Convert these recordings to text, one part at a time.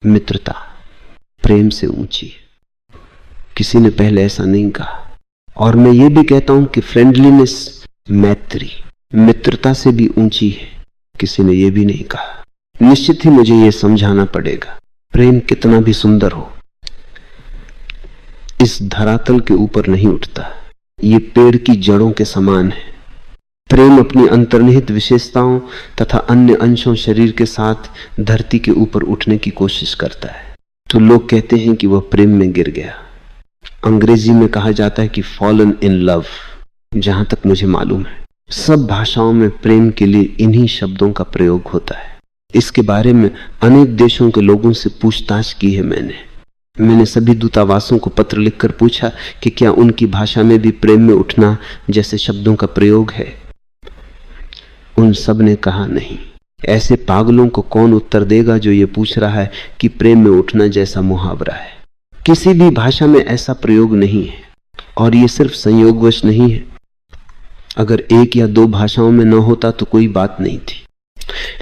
मित्रता प्रेम से ऊंची है। किसी ने पहले ऐसा नहीं कहा। और मैं ये भी कहता हूं कि फ्रेंडलीनेस, मैत्री, मित्रता से भी ऊंची है। किसी ने ये भी नहीं कहा। निश्चित ही मुझे ये समझाना पड़ेगा, प्रेम कितना भी सुंदर हो, इस धरातल के ऊपर नहीं उठता। ये पेड़ की जड़ों के समान है। प्रेम अपनी अंतर्निहित विशेषताओं तथा अन्य अंशों शरीर के साथ धरती के ऊपर उठने की कोशिश करता है। तो लोग कहते हैं कि वह प्रेम में गिर गया। अंग्रेजी में कहा जाता है कि फॉलन इन लव। जहां तक मुझे मालूम है, सब भाषाओं में प्रेम के लिए इन्हीं शब्दों का प्रयोग होता है। इसके बारे में अनेक देशों के लोगों से पूछताछ की है मैंने सभी दूतावासों को पत्र लिखकर पूछा कि क्या उनकी भाषा में भी प्रेम में उठना जैसे शब्दों का प्रयोग है। उन सब ने कहा नहीं। ऐसे पागलों को कौन उत्तर देगा जो ये पूछ रहा है कि प्रेम में उठना जैसा मुहावरा है। किसी भी भाषा में ऐसा प्रयोग नहीं है, और ये सिर्फ संयोगवश नहीं है। अगर एक या दो भाषाओं में न होता तो कोई बात नहीं थी,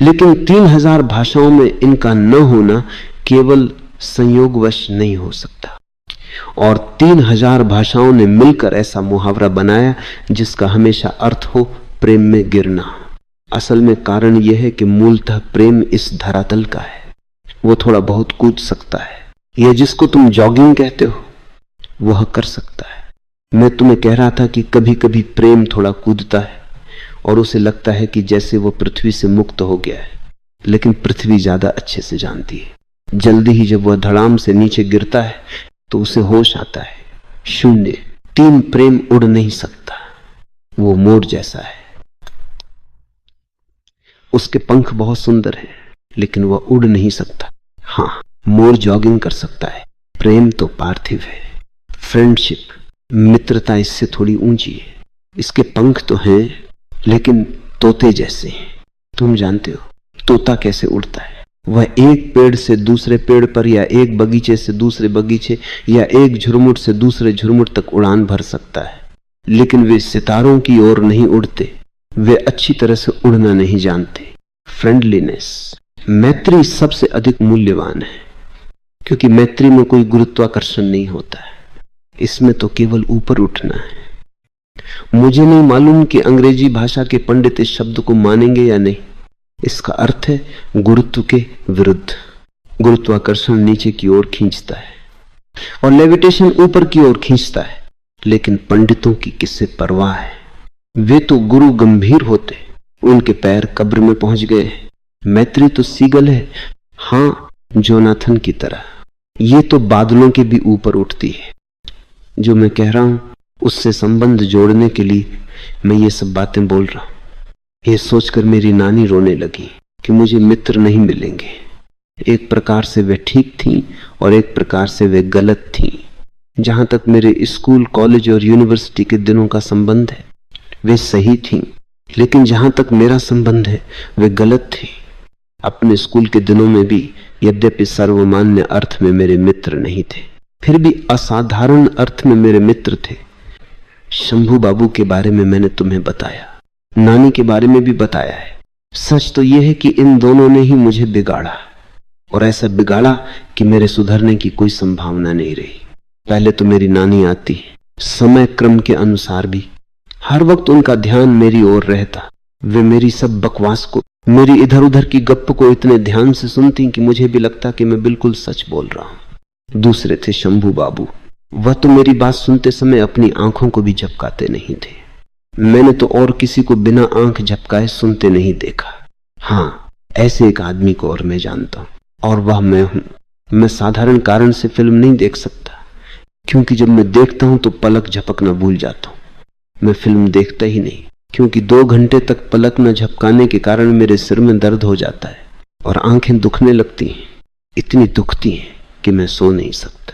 लेकिन 3000 भाषाओं में इनका न होना केवल संयोगवश नहीं हो सकता। और 3000 भाषाओं ने मिलकर ऐसा मुहावरा बनाया जिसका हमेशा अर्थ हो प्रेम में गिरना। असल में कारण यह है कि मूलतः प्रेम इस धरातल का है। वो थोड़ा बहुत कूद सकता है। यह जिसको तुम जॉगिंग कहते हो वह कर सकता है। मैं तुम्हें कह रहा था कि कभी कभी प्रेम थोड़ा कूदता है और उसे लगता है कि जैसे वो पृथ्वी से मुक्त हो गया है, लेकिन पृथ्वी ज्यादा अच्छे से जानती है। जल्दी ही जब वह धड़ाम से नीचे गिरता है तो उसे होश आता है। शून्य। 3 प्रेम उड़ नहीं सकता। वो मोर जैसा है। उसके पंख बहुत सुंदर हैं, लेकिन वह उड़ नहीं सकता। हाँ, मोर जॉगिंग कर सकता है। प्रेम तो पार्थिव है। फ्रेंडशिप, मित्रता इससे थोड़ी ऊंची है। इसके पंख तो हैं, लेकिन तोते जैसे हैं। तुम जानते हो तोता कैसे उड़ता है? वह एक पेड़ से दूसरे पेड़ पर, या एक बगीचे से दूसरे बगीचे, या एक झुरमुट से दूसरे झुरमुट तक उड़ान भर सकता है, लेकिन वे सितारों की ओर नहीं उड़ते। वे अच्छी तरह से उड़ना नहीं जानते। फ्रेंडलीनेस, मैत्री सबसे अधिक मूल्यवान है, क्योंकि मैत्री में कोई गुरुत्वाकर्षण नहीं होता है। इसमें तो केवल ऊपर उठना है। मुझे नहीं मालूम कि अंग्रेजी भाषा के पंडित इस शब्द को मानेंगे या नहीं। इसका अर्थ है गुरुत्व के विरुद्ध। गुरुत्वाकर्षण नीचे की ओर खींचता है और लेविटेशन ऊपर की ओर खींचता है, लेकिन पंडितों की किससे परवाह है? वे तो गुरु गंभीर होते, उनके पैर कब्र में पहुंच गए। मैत्री तो सीगल है, हाँ, जोनाथन की तरह। ये तो बादलों के भी ऊपर उठती है। जो मैं कह रहा हूं उससे संबंध जोड़ने के लिए मैं ये सब बातें बोल रहा हूं। ये सोचकर मेरी नानी रोने लगी कि मुझे मित्र नहीं मिलेंगे। एक प्रकार से वे ठीक थीं और एक प्रकार से वे गलत थीं। जहां तक मेरे स्कूल, कॉलेज और यूनिवर्सिटी के दिनों का संबंध है वे सही थीं, लेकिन जहां तक मेरा संबंध है वे गलत थी। अपने स्कूल के दिनों में भी यद्यपि सर्वमान्य अर्थ में मेरे मित्र नहीं थे, फिर भी असाधारण अर्थ में मेरे मित्र थे। शंभू बाबू के बारे में मैंने तुम्हें बताया, नानी के बारे में भी बताया है। सच तो यह है कि इन दोनों ने ही मुझे बिगाड़ा, और ऐसा बिगाड़ा कि मेरे सुधरने की कोई संभावना नहीं रही। पहले तो मेरी नानी आती, समय क्रम के अनुसार भी हर वक्त उनका ध्यान मेरी ओर रहता। वे मेरी सब बकवास को, मेरी इधर उधर की गप्प को इतने ध्यान से सुनती कि मुझे भी लगता कि मैं बिल्कुल सच बोल रहा हूं। दूसरे थे शंभू बाबू। वह तो मेरी बात सुनते समय अपनी आंखों को भी झपकाते नहीं थे। मैंने तो और किसी को बिना आंख झपकाए सुनते नहीं देखा। हाँ, ऐसे एक आदमी को और मैं जानता हूं, और वह मैं हूं। मैं साधारण कारण से फिल्म नहीं देख सकता, क्योंकि जब मैं देखता हूं तो पलक झपकना भूल जाता हूं। मैं फिल्म देखता ही नहीं, क्योंकि 2 घंटे तक पलक न झपकाने के कारण मेरे सिर में दर्द हो जाता है और आंखें दुखने लगती हैं। इतनी दुखती हैं कि मैं सो नहीं सकता।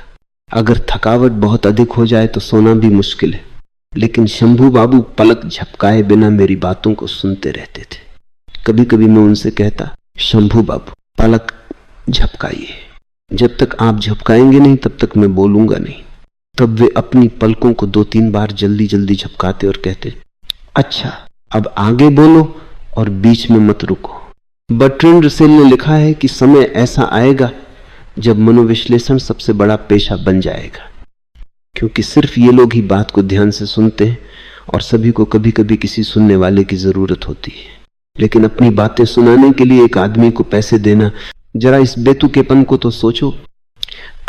अगर थकावट बहुत अधिक हो जाए तो सोना भी मुश्किल है, लेकिन शंभू बाबू पलक झपकाए बिना मेरी बातों को सुनते रहते थे। कभी कभी मैं उनसे कहता, शंभू बाबू पलक झपकाइए। जब तक आप झपकाएंगे नहीं तब तक मैं बोलूंगा नहीं। तब वे अपनी पलकों को 2-3 बार जल्दी जल्दी झपकाते और कहते, अच्छा अब आगे बोलो और बीच में मत रुको। बर्ट्रैंड रसेल ने लिखा है कि समय ऐसा आएगा जब मनोविश्लेषण सबसे बड़ा पेशा बन जाएगा, क्योंकि सिर्फ ये लोग ही बात को ध्यान से सुनते हैं और सभी को कभी कभी किसी सुनने वाले की जरूरत होती है। लेकिन अपनी बातें सुनाने के लिए एक आदमी को पैसे देना, जरा इस बेतुकेपन को तो सोचो।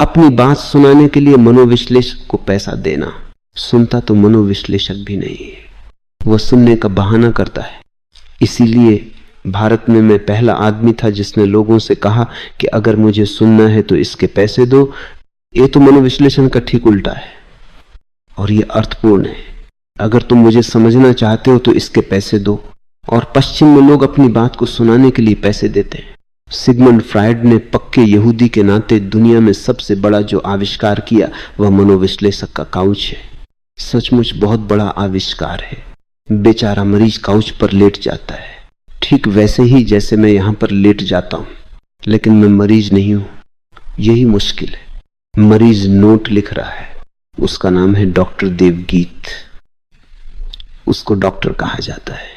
अपनी बात सुनाने के लिए मनोविश्लेषक को पैसा देना। सुनता तो मनोविश्लेषक भी नहीं है, वह सुनने का बहाना करता है। इसीलिए भारत में मैं पहला आदमी था जिसने लोगों से कहा कि अगर मुझे सुनना है तो इसके पैसे दो। ये तो मनोविश्लेषण का ठीक उल्टा है और ये अर्थपूर्ण है। अगर तुम मुझे समझना चाहते हो तो इसके पैसे दो। और पश्चिम में लोग अपनी बात को सुनाने के लिए पैसे देते हैं। सिगमंड फ्रायड ने पक्के यहूदी के नाते दुनिया में सबसे बड़ा जो आविष्कार किया वह मनोविश्लेषक का काउच है। सचमुच बहुत बड़ा आविष्कार है। बेचारा मरीज काउच पर लेट जाता है, ठीक वैसे ही जैसे मैं यहां पर लेट जाता हूं, लेकिन मैं मरीज नहीं हूं। यही मुश्किल है। मरीज नोट लिख रहा है, उसका नाम है डॉक्टर देवगीत। उसको डॉक्टर कहा जाता है,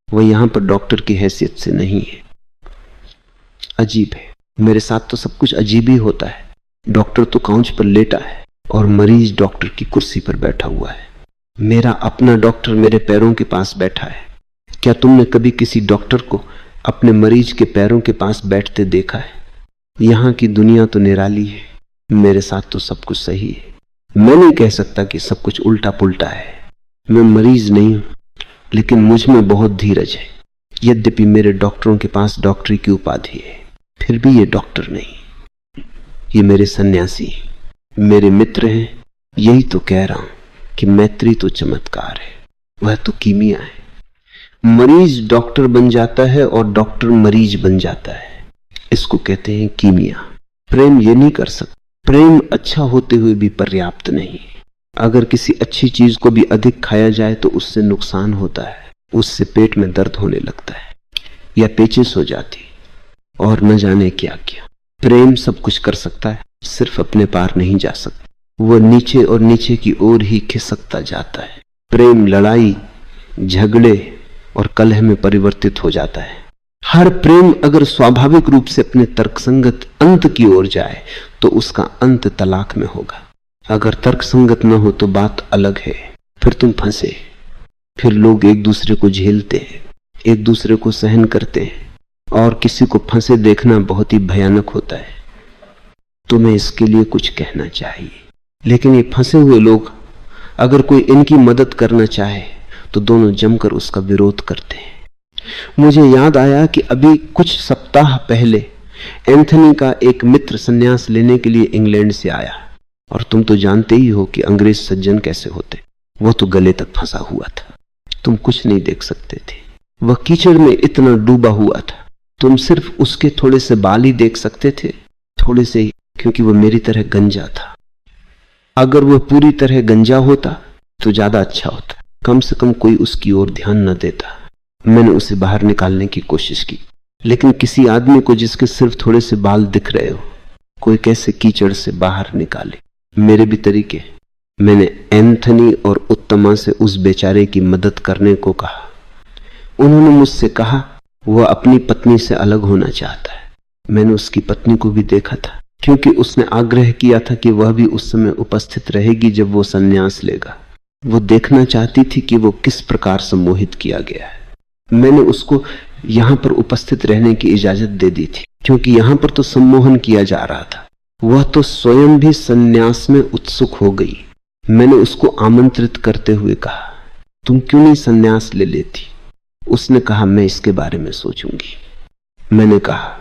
वह यहां पर डॉक्टर की हैसियत से नहीं है। अजीब है, मेरे साथ तो सब कुछ अजीब ही होता है। डॉक्टर तो काउच पर लेटा है और मरीज डॉक्टर की कुर्सी पर बैठा हुआ है। मेरा अपना डॉक्टर मेरे पैरों के पास बैठा है। क्या तुमने कभी किसी डॉक्टर को अपने मरीज के पैरों के पास बैठते देखा है? यहां की दुनिया तो निराली है। मेरे साथ तो सब कुछ सही है। मैं नहीं कह सकता कि सब कुछ उल्टा पुल्टा है। मैं मरीज नहीं हूं, लेकिन मुझ में बहुत धीरज है। यद्यपि मेरे डॉक्टरों के पास डॉक्टरी की उपाधि है, फिर भी ये डॉक्टर नहीं। ये मेरे सन्यासी, मेरे मित्र हैं। यही तो कह रहा हूं कि मैत्री तो चमत्कार है, वह तो कीमिया है। मरीज डॉक्टर बन जाता है और डॉक्टर मरीज बन जाता है। इसको कहते हैं कीमिया। प्रेम ये नहीं कर सकता। प्रेम अच्छा होते हुए भी पर्याप्त नहीं। अगर किसी अच्छी चीज को भी अधिक खाया जाए तो उससे नुकसान होता है। उससे पेट में दर्द होने लगता है या पेचिश हो जाती और न जाने क्या क्या। प्रेम सब कुछ कर सकता है, सिर्फ अपने पार नहीं जा सकता। वह नीचे और नीचे की ओर ही खिसकता जाता है। प्रेम लड़ाई, झगड़े और कलह में परिवर्तित हो जाता है। हर प्रेम अगर स्वाभाविक रूप से अपने तर्कसंगत अंत की ओर जाए तो उसका अंत तलाक में होगा। अगर तर्कसंगत न हो तो बात अलग है, फिर तुम फंसे। फिर लोग एक दूसरे को झेलते हैं, एक दूसरे को सहन करते हैं, और किसी को फंसे देखना बहुत ही भयानक होता है। तुम्हें इसके लिए कुछ कहना चाहिए। लेकिन ये फंसे हुए लोग, अगर कोई इनकी मदद करना चाहे तो दोनों जमकर उसका विरोध करते हैं। मुझे याद आया कि अभी कुछ सप्ताह पहले एंथनी का एक मित्र संन्यास लेने के लिए इंग्लैंड से आया, और तुम तो जानते ही हो कि अंग्रेज सज्जन कैसे होते। वो तो गले तक फंसा हुआ था, तुम कुछ नहीं देख सकते थे। वह कीचड़ में इतना डूबा हुआ था, तुम सिर्फ उसके थोड़े से बाल ही देख सकते थे, थोड़े से ही, क्योंकि वह मेरी तरह गंजा था। अगर वह पूरी तरह गंजा होता तो ज्यादा अच्छा होता, कम से कम कोई उसकी ओर ध्यान न देता। मैंने उसे बाहर निकालने की कोशिश की, लेकिन किसी आदमी को जिसके सिर्फ थोड़े से बाल दिख रहे हो, कोई कैसे कीचड़ से बाहर निकाले? मेरे भी तरीके। मैंने एंथनी और उत्तमा से उस बेचारे की मदद करने को कहा। उन्होंने मुझसे कहा वह अपनी पत्नी से अलग होना चाहता है। मैंने उसकी पत्नी को भी देखा था, क्योंकि उसने आग्रह किया था कि वह भी उस समय उपस्थित रहेगी जब वो संन्यास लेगा। वो देखना चाहती थी कि वो किस प्रकार सम्मोहित किया गया है। मैंने उसको यहां पर उपस्थित रहने की इजाजत दे दी थी, क्योंकि यहां पर तो सम्मोहन किया जा रहा था। वह तो स्वयं भी संन्यास में उत्सुक हो गई। मैंने उसको आमंत्रित करते हुए कहा, तुम क्यों नहीं संन्यास ले लेती? उसने कहा, मैं इसके बारे में सोचूंगी। मैंने कहा,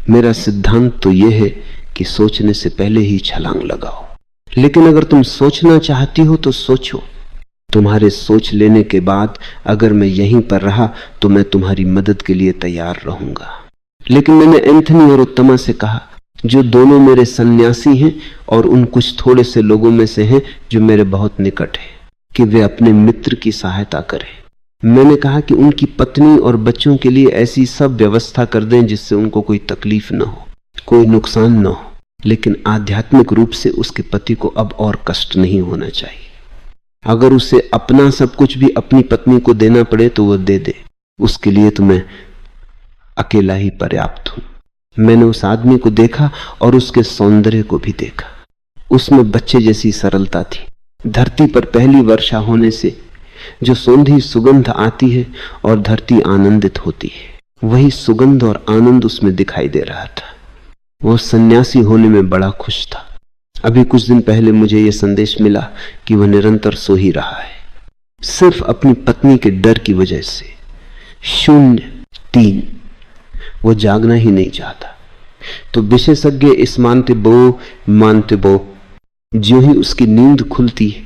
मेरा सिद्धांत तो यह है कि सोचने से पहले ही छलांग लगाओ, लेकिन अगर तुम सोचना चाहती हो तो सोचो। तुम्हारे सोच लेने के बाद अगर मैं यहीं पर रहा तो मैं तुम्हारी मदद के लिए तैयार रहूंगा। लेकिन मैंने एंथनी और उत्तमा से कहा, जो दोनों मेरे सन्यासी हैं और उन कुछ थोड़े से लोगों में से हैं जो मेरे बहुत निकट हैं, कि वे अपने मित्र की सहायता करें। मैंने कहा कि उनकी पत्नी और बच्चों के लिए ऐसी सब व्यवस्था कर दें जिससे उनको कोई तकलीफ न हो, कोई नुकसान न हो, लेकिन आध्यात्मिक रूप से उसके पति को अब और कष्ट नहीं होना चाहिए। अगर उसे अपना सब कुछ भी अपनी पत्नी को देना पड़े तो वह दे दे, उसके लिए तो मैं अकेला ही पर्याप्त हूं। मैंने उस आदमी को देखा और उसके सौंदर्य को भी देखा। उसमें बच्चे जैसी सरलता थी। धरती पर पहली वर्षा होने से जो सौंधी सुगंध आती है और धरती आनंदित होती है, वही सुगंध और आनंद उसमें दिखाई दे रहा था। वो सन्यासी होने में बड़ा खुश था। अभी कुछ दिन पहले मुझे यह संदेश मिला कि वह निरंतर सो ही रहा है, सिर्फ अपनी पत्नी के डर की वजह से। 03 वो जागना ही नहीं चाहता। तो विशेषज्ञ इस मानते बो जो ही उसकी नींद खुलती है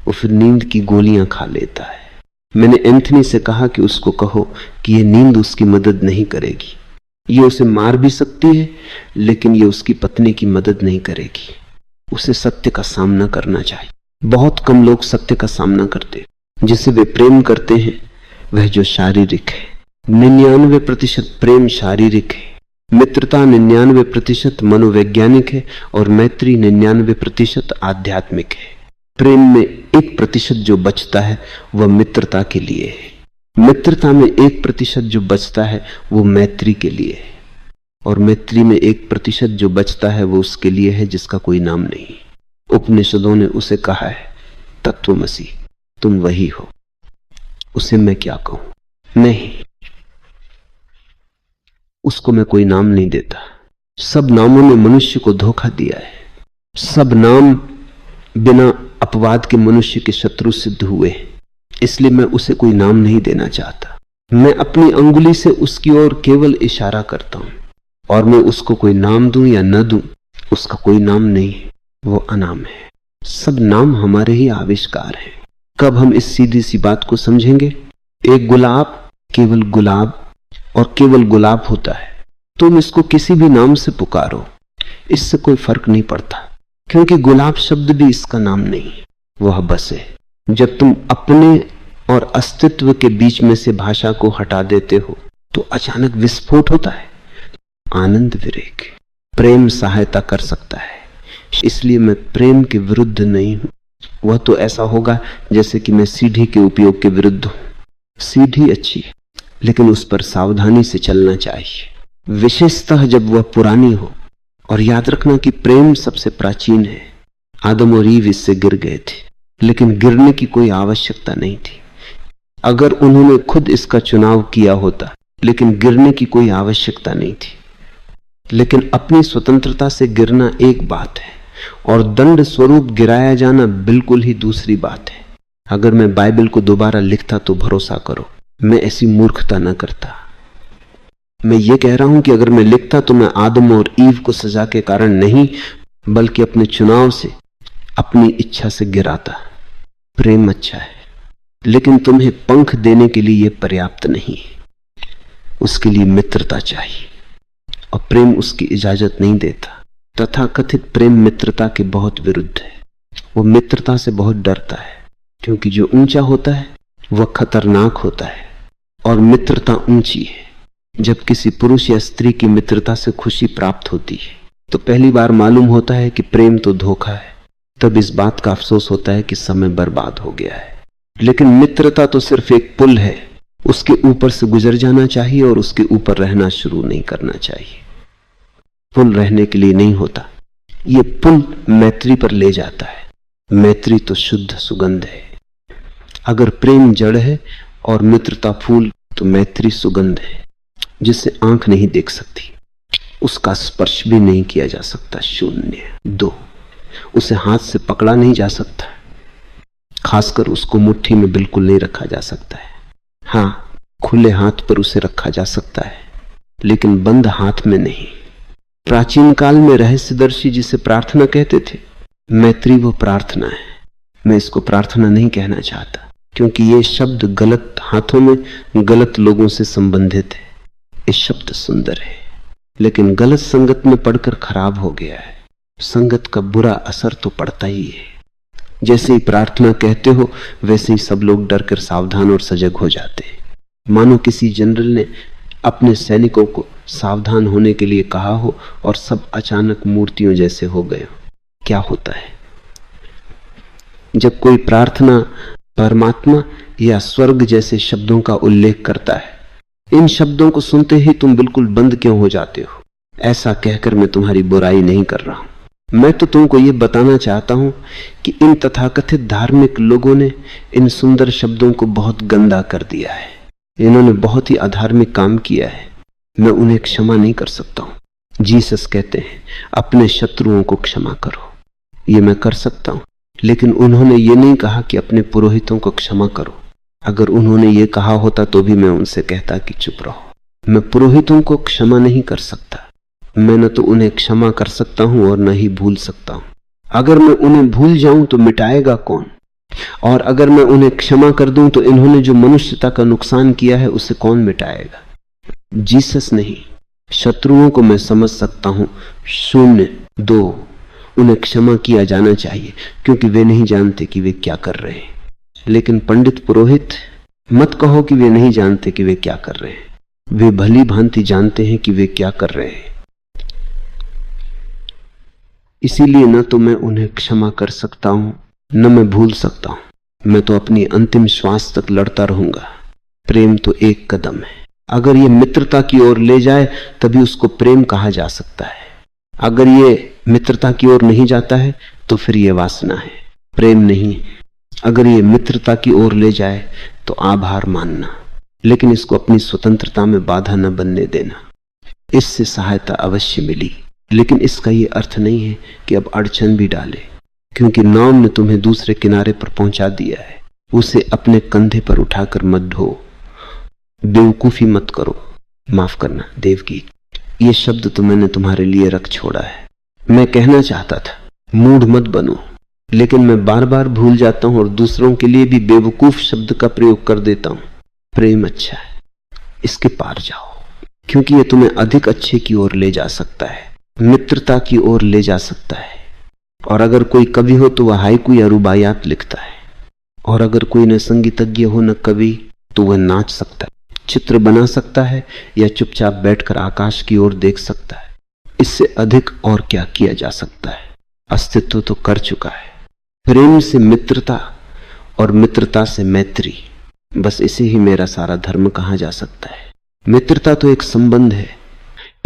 वो फिर नींद की गोलियां खा लेता है। मैंने एंथनी से कहा कि उसको कहो कि ये नींद उसकी मदद नहीं करेगी, ये उसे मार भी सकती है लेकिन ये उसकी पत्नी की मदद नहीं करेगी। उसे सत्य का सामना करना चाहिए। बहुत कम लोग सत्य का सामना करते। जिसे वे प्रेम करते हैं वह जो शारीरिक है, 99% प्रेम शारीरिक है, मित्रता 99% मनोवैज्ञानिक है और मैत्री 99% आध्यात्मिक है। प्रेम में 1% जो बचता है वह मित्रता के लिए है। मित्रता में 1% जो बचता है वो मैत्री के लिए है और मैत्री में 1% जो बचता है वो उसके लिए है जिसका कोई नाम नहीं। उपनिषदों ने उसे कहा है तत्वमसि, तुम वही हो। उसे मैं क्या कहूं? नहीं, उसको मैं कोई नाम नहीं देता। सब नामों ने मनुष्य को धोखा दिया है। सब नाम बिना अपवाद के मनुष्य के शत्रु सिद्ध हुए, इसलिए मैं उसे कोई नाम नहीं देना चाहता। मैं अपनी अंगुली से उसकी ओर केवल इशारा करता हूं और मैं उसको कोई नाम दूं या न दूं उसका कोई नाम नहीं, वो अनाम है। सब नाम हमारे ही आविष्कार हैं। कब हम इस सीधी सी बात को समझेंगे? एक गुलाब केवल गुलाब और केवल गुलाब होता है। तुम इसको किसी भी नाम से पुकारो, इससे कोई फर्क नहीं पड़ता, क्योंकि गुलाब शब्द भी इसका नाम नहीं, वह बस है। जब तुम अपने और अस्तित्व के बीच में से भाषा को हटा देते हो तो अचानक विस्फोट होता है। आनंद विवेक, प्रेम सहायता कर सकता है। इसलिए मैं प्रेम के विरुद्ध नहीं हूं। वह तो ऐसा होगा जैसे कि मैं सीढ़ी के उपयोग के विरुद्ध हूं। सीढ़ी अच्छी है लेकिन उस पर सावधानी से चलना चाहिए, विशेषतः जब वह पुरानी हो। और याद रखना कि प्रेम सबसे प्राचीन है। आदम और ईव इससे गिर गए थे, लेकिन गिरने की कोई आवश्यकता नहीं थी। अगर उन्होंने खुद इसका चुनाव किया होता, लेकिन गिरने की कोई आवश्यकता नहीं थी। लेकिन अपनी स्वतंत्रता से गिरना एक बात है और दंड स्वरूप गिराया जाना बिल्कुल ही दूसरी बात है। अगर मैं बाइबल को दोबारा लिखता तो भरोसा करो मैं ऐसी मूर्खता न करता। मैं ये कह रहा हूं कि अगर मैं लिखता तो मैं आदम और ईव को सजा के कारण नहीं, बल्कि अपने चुनाव से, अपनी इच्छा से गिराता। प्रेम अच्छा है, लेकिन तुम्हें पंख देने के लिए यह पर्याप्त नहीं है। उसके लिए मित्रता चाहिए और प्रेम उसकी इजाजत नहीं देता। तथाकथित प्रेम मित्रता के बहुत विरुद्ध है। वो मित्रता से बहुत डरता है, क्योंकि जो ऊंचा होता है वह खतरनाक होता है और मित्रता ऊंची है। जब किसी पुरुष या स्त्री की मित्रता से खुशी प्राप्त होती है तो पहली बार मालूम होता है कि प्रेम तो धोखा है। तब इस बात का अफसोस होता है कि समय बर्बाद हो गया है। लेकिन मित्रता तो सिर्फ एक पुल है, उसके ऊपर से गुजर जाना चाहिए और उसके ऊपर रहना शुरू नहीं करना चाहिए। पुल रहने के लिए नहीं होता, ये पुल मैत्री पर ले जाता है। मैत्री तो शुद्ध सुगंध है। अगर प्रेम जड़ है और मित्रता फूल, तो मैत्री सुगंध है जिसे आंख नहीं देख सकती, उसका स्पर्श भी नहीं किया जा सकता। 0 उसे हाथ से पकड़ा नहीं जा सकता, खासकर उसको मुट्ठी में बिल्कुल नहीं रखा जा सकता है। हाँ, खुले हाथ पर उसे रखा जा सकता है, लेकिन बंद हाथ में नहीं। प्राचीन काल में रहस्यदर्शी जिसे प्रार्थना कहते थे, मैत्री वो प्रार्थना है। मैं इसको प्रार्थना नहीं कहना चाहता, क्योंकि ये शब्द गलत हाथों में गलत लोगों से संबंधित है। ये शब्द सुंदर है, लेकिन गलत संगत में पड़कर खराब हो गया है। संगत का बुरा असर तो पड़ता ही है। जैसे ही प्रार्थना कहते हो वैसे ही सब लोग डर कर सावधान और सजग हो जाते हैं, मानो किसी जनरल ने अपने सैनिकों को सावधान होने के लिए कहा हो और सब अचानक मूर्तियों जैसे हो गए हो। क्या होता है जब कोई प्रार्थना परमात्मा या स्वर्ग जैसे शब्दों का उल्लेख करता है? इन शब्दों को सुनते ही तुम बिल्कुल बंद क्यों हो जाते हो? ऐसा कहकर मैं तुम्हारी बुराई नहीं कर रहा हूं। मैं तो तुमको ये बताना चाहता हूं कि इन तथाकथित धार्मिक लोगों ने इन सुंदर शब्दों को बहुत गंदा कर दिया है। इन्होंने बहुत ही अधार्मिक काम किया है। मैं उन्हें क्षमा नहीं कर सकता हूं। जीसस कहते हैं अपने शत्रुओं को क्षमा करो। ये मैं कर सकता हूं, लेकिन उन्होंने ये नहीं कहा कि अपने पुरोहितों को क्षमा करो। अगर उन्होंने ये कहा होता तो भी मैं उनसे कहता कि चुप रहो। मैं पुरोहितों को क्षमा नहीं कर सकता। मैं न तो उन्हें क्षमा कर सकता हूं और न ही भूल सकता हूं। अगर मैं उन्हें भूल जाऊं तो मिटाएगा कौन? और अगर मैं उन्हें क्षमा कर दूं तो इन्होंने जो मनुष्यता का नुकसान किया है उसे कौन मिटाएगा? जीसस नहीं। शत्रुओं को मैं समझ सकता हूं। 0, 2 उन्हें क्षमा किया जाना चाहिए क्योंकि वे नहीं जानते कि वे क्या कर रहे हैं। लेकिन पंडित पुरोहित, मत कहो कि वे नहीं जानते कि वे क्या कर रहे हैं। वे भली भांति जानते हैं कि वे क्या कर रहे हैं। इसीलिए न तो मैं उन्हें क्षमा कर सकता हूं, न मैं भूल सकता हूं। मैं तो अपनी अंतिम श्वास तक लड़ता रहूंगा। प्रेम तो एक कदम है। अगर ये मित्रता की ओर ले जाए तभी उसको प्रेम कहा जा सकता है। अगर ये मित्रता की ओर नहीं जाता है तो फिर ये वासना है, प्रेम नहीं। अगर ये मित्रता की ओर ले जाए तो आभार मानना, लेकिन इसको अपनी स्वतंत्रता में बाधा न बनने देना। इससे सहायता अवश्य मिली, लेकिन इसका ये अर्थ नहीं है कि अब अड़चन भी डाले, क्योंकि नाव ने तुम्हें दूसरे किनारे पर पहुंचा दिया है। उसे अपने कंधे पर उठाकर मत ढो। बेवकूफी मत करो। माफ करना देवकी, ये शब्द तो मैंने तुम्हारे लिए रख छोड़ा है। मैं कहना चाहता था मूढ़ मत बनो, लेकिन मैं बार बार भूल जाता हूं और दूसरों के लिए भी बेवकूफ शब्द का प्रयोग कर देता हूं। प्रेम अच्छा है, इसके पार जाओ, क्योंकि ये तुम्हें अधिक अच्छे की ओर ले जा सकता है, मित्रता की ओर ले जा सकता है। और अगर कोई कवि हो तो वह हाइकू या रुबायात लिखता है, और अगर कोई न संगीतज्ञ हो न कवि तो वह नाच सकता है, चित्र बना सकता है, या चुपचाप बैठकर आकाश की ओर देख सकता है। इससे अधिक और क्या किया जा सकता है? अस्तित्व तो कर चुका है। प्रेम से मित्रता और मित्रता से मैत्री, बस इसे ही मेरा सारा धर्म कहा जा सकता है। मित्रता तो एक संबंध है,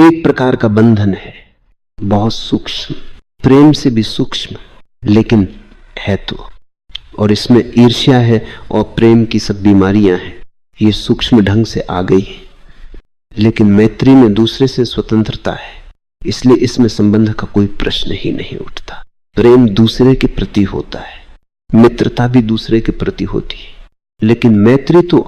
एक प्रकार का बंधन है, बहुत सूक्ष्म, प्रेम से भी सूक्ष्म, लेकिन है तो। और इसमें ईर्ष्या है और प्रेम की सब बीमारियां हैं, ये सूक्ष्म ढंग से आ गई है। लेकिन मैत्री में दूसरे से स्वतंत्रता है, इसलिए इसमें संबंध का कोई प्रश्न ही नहीं उठता। प्रेम दूसरे के प्रति होता है, मित्रता भी दूसरे के प्रति होती है, लेकिन मैत्री तो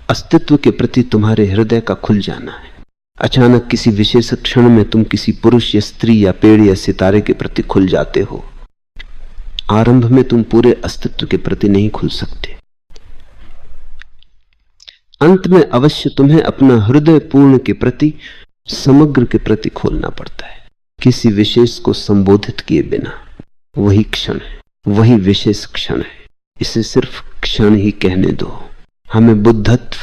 अस्तित्व के प्रति तुम्हारे हृदय का खुल जाना है। अचानक किसी विशेष क्षण में तुम किसी पुरुष या स्त्री या पेड़ या सितारे के प्रति खुल जाते हो। आरंभ में तुम पूरे अस्तित्व के प्रति नहीं खुल सकते। अंत में अवश्य तुम्हें अपना हृदय पूर्ण के प्रति, समग्र के प्रति खोलना पड़ता है, किसी विशेष को संबोधित किए बिना। वही क्षण है, वही विशेष क्षण है। इसे सिर्फ क्षण ही कहने दो। हमें बुद्धत्व,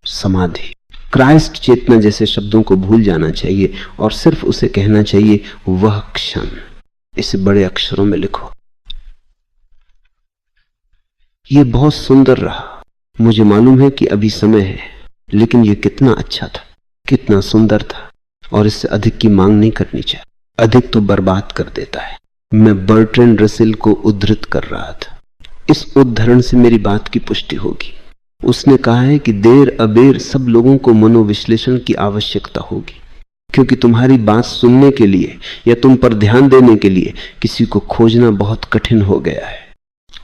समाधि, क्राइस्ट चेतना जैसे शब्दों को भूल जाना चाहिए और सिर्फ उसे कहना चाहिए वह क्षण। इसे बड़े अक्षरों में लिखो। ये बहुत सुंदर रहा। मुझे मालूम है कि अभी समय है, लेकिन ये कितना अच्छा था, कितना सुंदर था, और इससे अधिक की मांग नहीं करनी चाहिए। अधिक तो बर्बाद कर देता है। मैं बर्ट्रैंड रसेल को उद्धृत कर रहा था। इस उद्धरण से मेरी बात की पुष्टि होगी। उसने कहा है कि देर अबेर सब लोगों को मनोविश्लेषण की आवश्यकता होगी, क्योंकि तुम्हारी बात सुनने के लिए या तुम पर ध्यान देने के लिए किसी को खोजना बहुत कठिन हो गया है,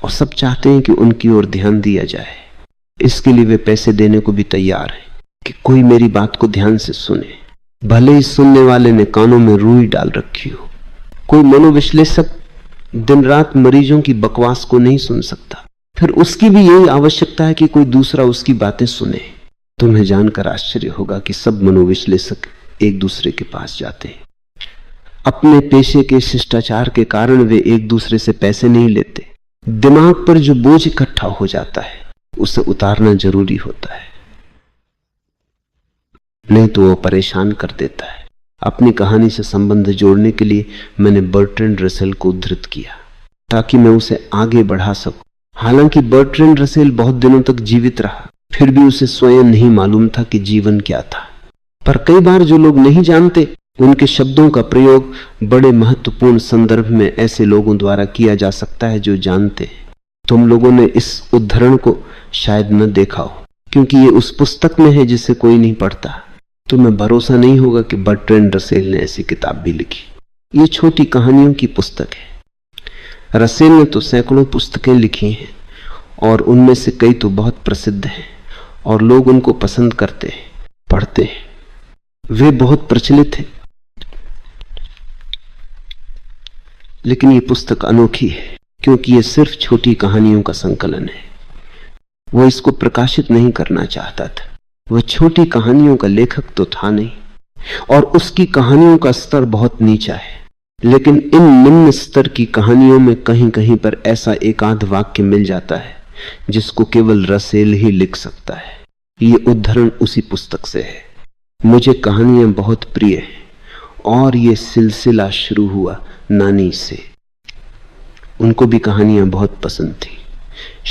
और सब चाहते हैं कि उनकी ओर ध्यान दिया जाए। इसके लिए वे पैसे देने को भी तैयार हैं कि कोई मेरी बात को ध्यान से सुने, भले ही सुनने वाले ने कानों में रुई डाल रखी हो। कोई मनोविश्लेषक दिन रात मरीजों की बकवास को नहीं सुन सकता, फिर उसकी भी यही आवश्यकता है कि कोई दूसरा उसकी बातें सुने। तुम्हें जानकर आश्चर्य होगा कि सब मनोविश्लेषक एक दूसरे के पास जाते हैं। अपने पेशे के शिष्टाचार के कारण वे एक दूसरे से पैसे नहीं लेते। दिमाग पर जो बोझ इकट्ठा हो जाता है उसे उतारना जरूरी होता है, नहीं तो वो परेशान कर देता है। अपनी कहानी से संबंध जोड़ने के लिए मैंने बर्ट्रैंड रसेल को उद्धृत किया ताकि मैं उसे आगे बढ़ा सकूं। हालांकि बर्ट्रैंड रसेल बहुत दिनों तक जीवित रहा, फिर भी उसे स्वयं नहीं मालूम था कि जीवन क्या था। पर कई बार जो लोग नहीं जानते उनके शब्दों का प्रयोग बड़े महत्वपूर्ण संदर्भ में ऐसे लोगों द्वारा किया जा सकता है जो जानते हैं। तुम लोगों ने इस उद्धरण को शायद न देखा हो, क्योंकि ये उस पुस्तक में है जिसे कोई नहीं पढ़ता। तुम्हें भरोसा नहीं होगा कि बर्ट्रैंड रसेल ने ऐसी किताब भी लिखी। ये छोटी कहानियों की पुस्तक है। रसेल ने तो सैकड़ों पुस्तकें लिखी हैं और उनमें से कई तो बहुत प्रसिद्ध हैं और लोग उनको पसंद करते हैं, पढ़ते हैं, वे बहुत प्रचलित हैं। लेकिन ये पुस्तक अनोखी है क्योंकि ये सिर्फ छोटी कहानियों का संकलन है। वो इसको प्रकाशित नहीं करना चाहता था। वह छोटी कहानियों का लेखक तो था नहीं और उसकी कहानियों का स्तर बहुत नीचा है। लेकिन इन निम्न स्तर की कहानियों में कहीं कहीं पर ऐसा एक आध वाक्य मिल जाता है जिसको केवल रसेल ही लिख सकता है। ये उद्धरण उसी पुस्तक से है। मुझे कहानियां बहुत प्रिय हैं और ये सिलसिला शुरू हुआ नानी से। उनको भी कहानियां बहुत पसंद थी।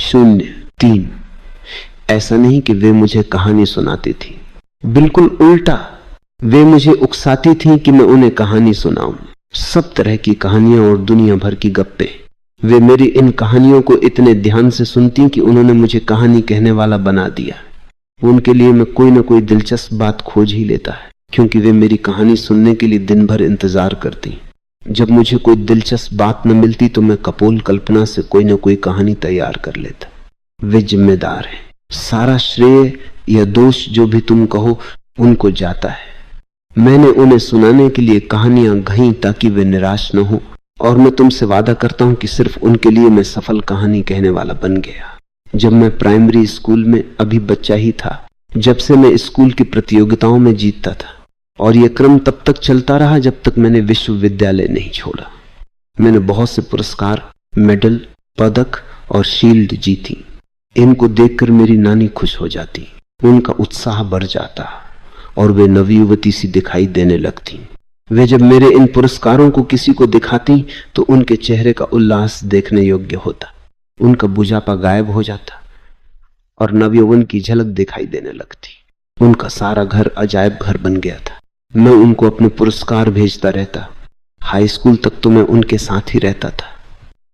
03। ऐसा नहीं कि वे मुझे कहानी सुनाती थी, बिल्कुल उल्टा, वे मुझे उकसाती थी कि मैं उन्हें कहानी सुनाऊं। सब तरह की कहानियां और दुनिया भर की गप्पे। वे मेरी इन कहानियों को इतने ध्यान से सुनती कि उन्होंने मुझे कहानी कहने वाला बना दिया। उनके लिए मैं कोई ना कोई दिलचस्प बात खोज ही लेता है, क्योंकि वे मेरी कहानी सुनने के लिए दिन भर इंतजार करती। जब मुझे कोई दिलचस्प बात न मिलती तो मैं कपोल कल्पना से कोई ना कोई कहानी तैयार कर लेता। वे जिम्मेदार हैं। सारा श्रेय या दोष जो भी तुम कहो उनको जाता है। मैंने उन्हें सुनाने के लिए कहानियां गढ़ी ताकि वे निराश न हो, और मैं तुमसे वादा करता हूं कि सिर्फ उनके लिए मैं सफल कहानी कहने वाला बन गया। जब मैं प्राइमरी स्कूल में अभी बच्चा ही था, जब से मैं स्कूल की प्रतियोगिताओं में जीतता था, और यह क्रम तब तक चलता रहा जब तक मैंने विश्वविद्यालय नहीं छोड़ा। मैंने बहुत से पुरस्कार, मेडल, पदक और शील्ड जीती। इनको देखकर मेरी नानी खुश हो जाती, उनका उत्साह बढ़ जाता और वे नवयुवती सी दिखाई देने लगती। वे जब मेरे इन पुरस्कारों को किसी को दिखाती तो उनके चेहरे का उल्लास देखने योग्य होता। उनका बुझापा गायब हो जाता और नवयौवन की झलक दिखाई देने लगती। उनका सारा घर अजायब घर बन गया था। मैं उनको अपने पुरस्कार भेजता रहता। हाई स्कूल तक तो मैं उनके साथ ही रहता था।